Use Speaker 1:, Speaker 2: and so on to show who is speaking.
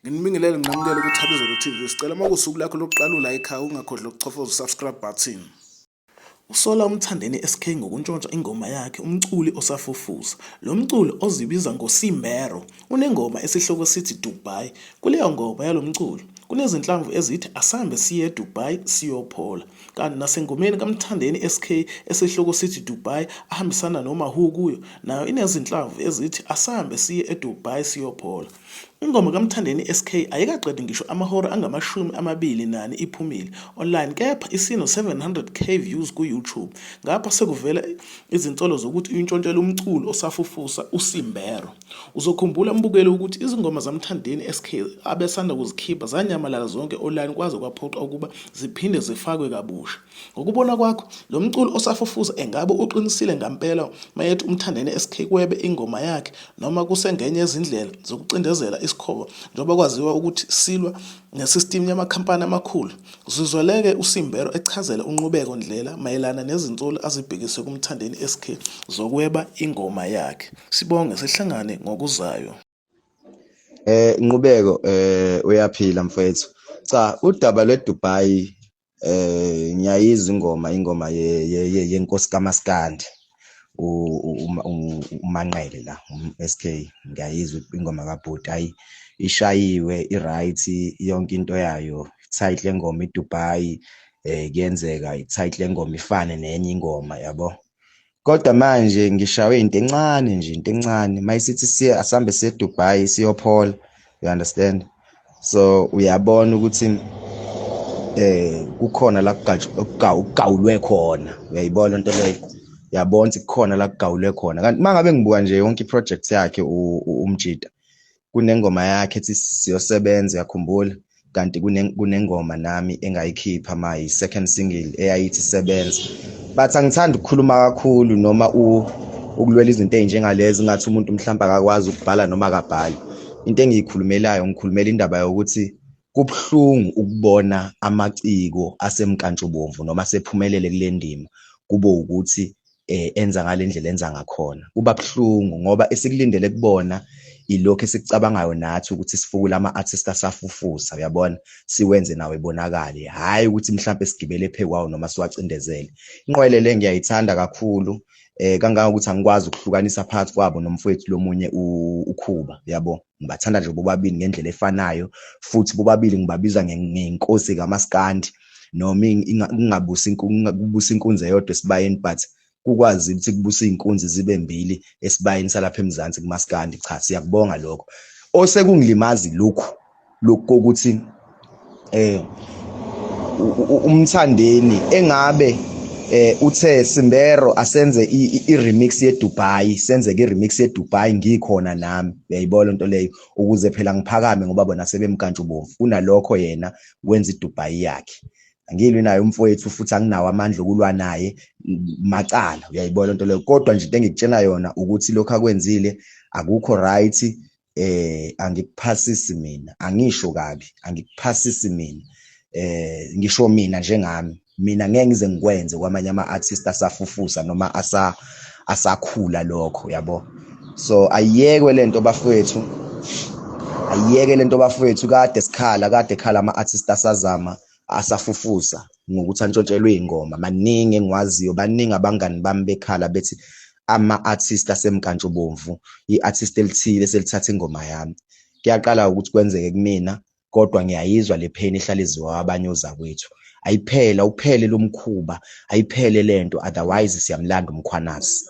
Speaker 1: Nginibingelele nginamukele kuThabizelo TV. Sicela uma kusuku lakho lokuqala ulike ungakhohlwa ukuchofoza subscribe button. Usola Mthandeni SK ngokuntshontsha ingoma yakhe umculi osafufusa. Lo mculi ozibiza ngoSimbero unengoma esihloko sithi Dubai. Kuleyo ngoma yalo mculi kunezinhlamvu ezithi asambe siye eDubai siyophola. Kanti nasengomeni kaMthandeni SK esihloko sithi Dubai ahambisana noMahu kuyo nayo inezinhlamvu ezithi asambe siye eDubai siyophola. Ingoma kaMthandeni SK ayikaqedi ngisho amahora angama-24 iphumile online, kepha isino 700k views ku-YouTube. Ngapha sekuvela izinsolo zokuthi uyintshontshela umculi osafufusa uSimbero. Uzokhumbula mbukeli ukuthi izingoma zaMthandeni SK abesanda kuzikhipha zanyamalala zonke online kwaze kwaphoqa ukuba ziphinde zifakwe kabusha. Ngokubona kwakho, lo mculi osafufusa engabe uqinisile ngampela mayethi uMthandeni SK kwebe ingoma yakhe, noma kusengenye izindlela zokucindezela isikhoba njengoba kwaziwa ukuthi silwa nesystem yamakhampani amakhulu? Sizweleke uSimbero echazela unqubeko ndlela mayelana nezinsolo azibhekise kuMthandeni SK zokweba ingoma yakhe. Sibonge sihlangane ngokuzayo.
Speaker 2: Inqubeko uyaphila mfethu. Cha, udaba lweDubai ngiyayizwa ingoma yenkosi kaMaskandi uManqele la SK, ngiyayizwa ingoma kaBhuti. Hayi, ishayiwe i-right yonke into yayo. Title engoma iDubai, kuyenzeka i-title engoma ifane nenye ingoma, yabo. Kodwa manje ngishawe into encane nje, into encane mayisithi asambe siye eDubai siyophola, you understand? So uyabona ukuthi kukhona la kugawulwe khona, uyayibona into leyo. Uyabona ukuthi kukhona la kugawulwe khona. Kanti mangabe ngibuka nje yonke iproject yakhe uMjida, kunengoma yakhe ethi siyosebenza, yakhumbula. Kanti kunengoma nami engayikhipha mayi second single eyayithi sebenza. But angithandi ukukhuluma kakhulu noma ukulwela izinto ezinjengalezi ngathi umuntu mhlawumbe akakwazi ukubhala noma akabhali. Into engiyikhulumelayo ngikhulumela indaba yokuthi kubhlungu ukubona amaciko asemkantshubomvu noma sephumelele kule ndima kube ukuthi enza ngalendlela enza ngakhona. Kuba bhlungu ngoba esikulindele kubona ilokho esikucabangayo nathi ukuthi sifukule ama-artist asafufusa, uyabona, siwenze nawe ibonakale, hhayi ukuthi mhlawumbe sigibele phekwawo noma siwacindezele. Inqwele le ngiyayithanda kakhulu, kangangokuthi angikwazi ukuhlukanisa phakathi kwabo nomfowethu lomunye uKhuba, yabo. Ngibathanda nje bobabili ngendlela efanayo, futhi bobabili ngibabiza ngenkosi kaMaskandi, noma kungabusa inkunzi eyodwa esibayeni, but kukwazi ukuthi kubusa iy'nkunzi zibe mbili esibayeni salapha eMzansi kuMaskandi. Cha, siyakubonga lokho. Osekungilimazi lokhu kokuthi uMthandeni engabe uthe Simbero asenze i-remix yeDubai, senzeke i-remix yeDubai ngikhona nami, uyayibona into leyo, ukuze phela ngiphakame ngoba bona sebemkantshubomvu. Kunalokho yena wenza iDubai yakhe. Angilwi naye umfowethu futhi anginawo amandla okulwa naye macala, uyayibona into leyo. Kodwa nje into engikutshena yona ukuthi lokho akwenzile akukho right. Angikuphasisi mina, angisho kabi, angikuphasisi mina. Ngisho mina njengami, mina ngeke ngize ngikwenze kwamanye ama-artist asafufusa noma asakhula lokho, yabo. So ayiyekwe lento bafowethu, ayiyeke lento bafowethu. Kade khala ama-artist asazama asafufusa ngokuthi antshontshelwe iy'ngoma. Maningi engiwaziyo, baningi abangani bami bekhala bethi ama-artist asemkantshubomvu, i-artist elithile selithatha ingoma yami. Kuyaqala ukuthi kwenzeke kumina, kodwa ngiyayizwa le pain ihlala iziwa abanye ozakwethu. Ayiphela, uphele lo mkhuba, ayiphele lento, otherwise siyamlanda umkhwanazi.